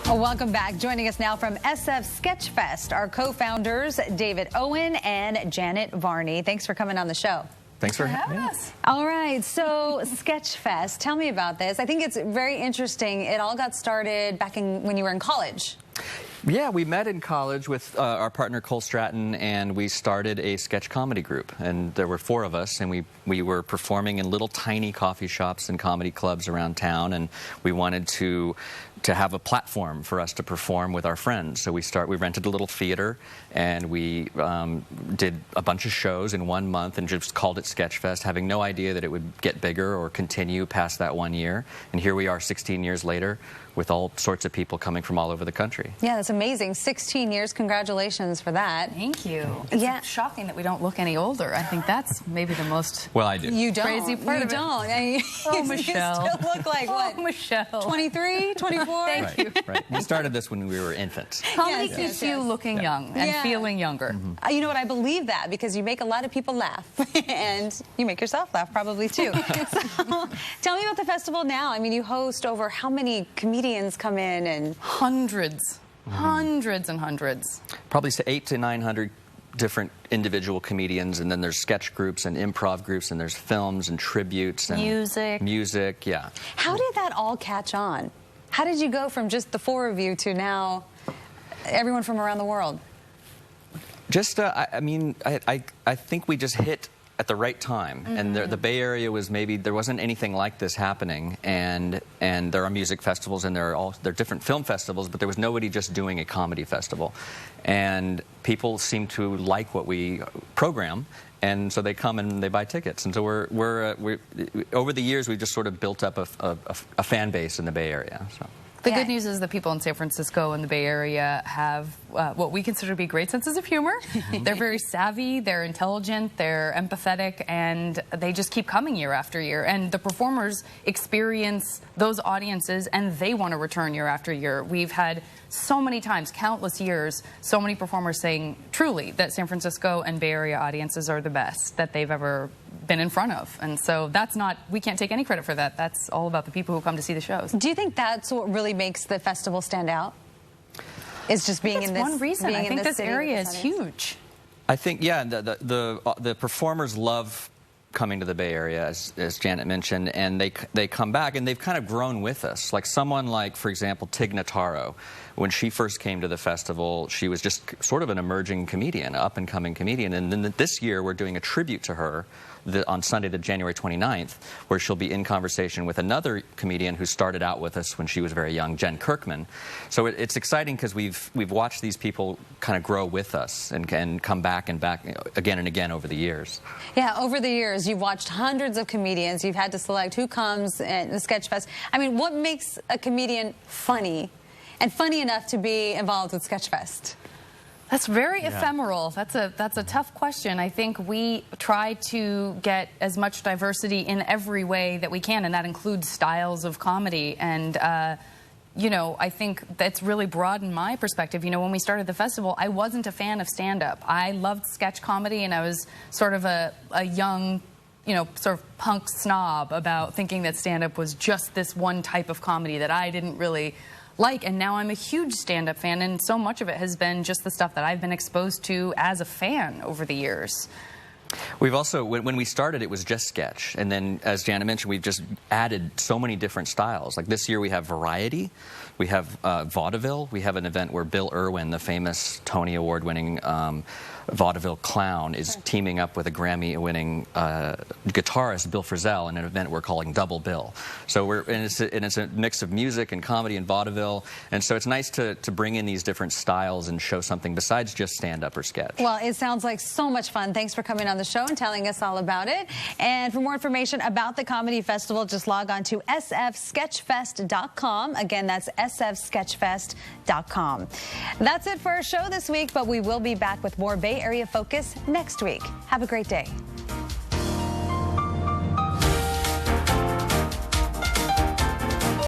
Welcome back. Joining us now from SF Sketchfest, our co-founders, David Owen and Janet Varney. Thanks for coming on the show. Thanks for having us. All right, so Sketchfest, tell me about this. I think it's very interesting. It all got started back when you were in college. Yeah, we met in college with our partner Cole Stratton, and we started a sketch comedy group. And there were 4 of us, and we were performing in little tiny coffee shops and comedy clubs around town, and we wanted to have a platform for us to perform with our friends. So we rented a little theater, and we did a bunch of shows in 1 month and just called it Sketchfest, having no idea that it would get bigger or continue past that 1 year. And here we are 16 years later with all sorts of people coming from all over the country. Yeah, that's amazing. 16 years. Congratulations for that. Thank you. It's shocking that we don't look any older. I think that's maybe the most well, I do. You don't. Crazy part of it. Oh, Michelle. You still look like what? Oh, Michelle. 23, 24? Thank you. Right. We started this when we were infants. Comedy keeps you looking young and feeling younger. Mm-hmm. You know what? I believe that because you make a lot of people laugh, and you make yourself laugh probably too. So, tell me about the festival now. I mean, you host over how many comedians come in? And hundreds. Hundreds and hundreds. Probably 800 to 900 different individual comedians, and then there's sketch groups and improv groups, and there's films and tributes and music. Yeah. How did that all catch on? How did you go from just the 4 of you to now everyone from around the world? Just, I mean, I think we just hit at the right time, and the Bay Area was there wasn't anything like this happening, and there are music festivals and there are different film festivals, but there was nobody just doing a comedy festival, and people seem to like what we program, and so they come and they buy tickets, and so we're over the years we've just sort of built up a fan base in the Bay Area. So. The good news is that people in San Francisco and the Bay Area have what we consider to be great senses of humor. They're very savvy, they're intelligent, they're empathetic, and they just keep coming year after year. And the performers experience those audiences, and they want to return year after year. We've had so many times, countless years, so many performers saying truly that San Francisco and Bay Area audiences are the best that they've ever been in front of. And so that's not, we can't take any credit for that. That's all about the people who come to see the shows. Do you think that's what really makes the festival stand out? Is just being in this one reason. I think this area is huge. I think, yeah, the performers love coming to the Bay Area, as Janet mentioned, and they come back, and they've kind of grown with us. Like someone like, for example, Tig Notaro. When she first came to the festival, she was just sort of an emerging comedian, up-and-coming comedian, and then this year we're doing a tribute to her on Sunday, the January 29th, where she'll be in conversation with another comedian who started out with us when she was very young, Jen Kirkman. So it's exciting because we've watched these people kind of grow with us and come back and back again and again over the years. Yeah, over the years, you've watched hundreds of comedians. You've had to select who comes at the Sketchfest. I mean, what makes a comedian funny, and funny enough to be involved with Sketchfest? That's very ephemeral. That's a tough question. I think we try to get as much diversity in every way that we can, and that includes styles of comedy. And you know, I think that's really broadened my perspective. You know, when we started the festival, I wasn't a fan of stand-up. I loved sketch comedy, and I was sort of a young, you know, sort of punk snob about thinking that stand-up was just this one type of comedy that I didn't really like, and now I'm a huge stand-up fan, and so much of it has been just the stuff that I've been exposed to as a fan over the years. We've also, when we started, it was just sketch, and then, as Janet mentioned, we've just added so many different styles. Like this year we have variety, we have vaudeville, we have an event where Bill Irwin, the famous Tony Award-winning vaudeville clown, is teaming up with a Grammy-winning guitarist, Bill Frisell, in an event we're calling Double Bill. So it's a mix of music and comedy and vaudeville, and so it's nice to bring in these different styles and show something besides just stand-up or sketch. Well, it sounds like so much fun. Thanks for coming on the show and telling us all about it. And for more information about the Comedy Festival, just log on to sfsketchfest.com. Again, that's sfsketchfest.com. That's it for our show this week, but we will be back with more Bay Area focus next week. Have a great day.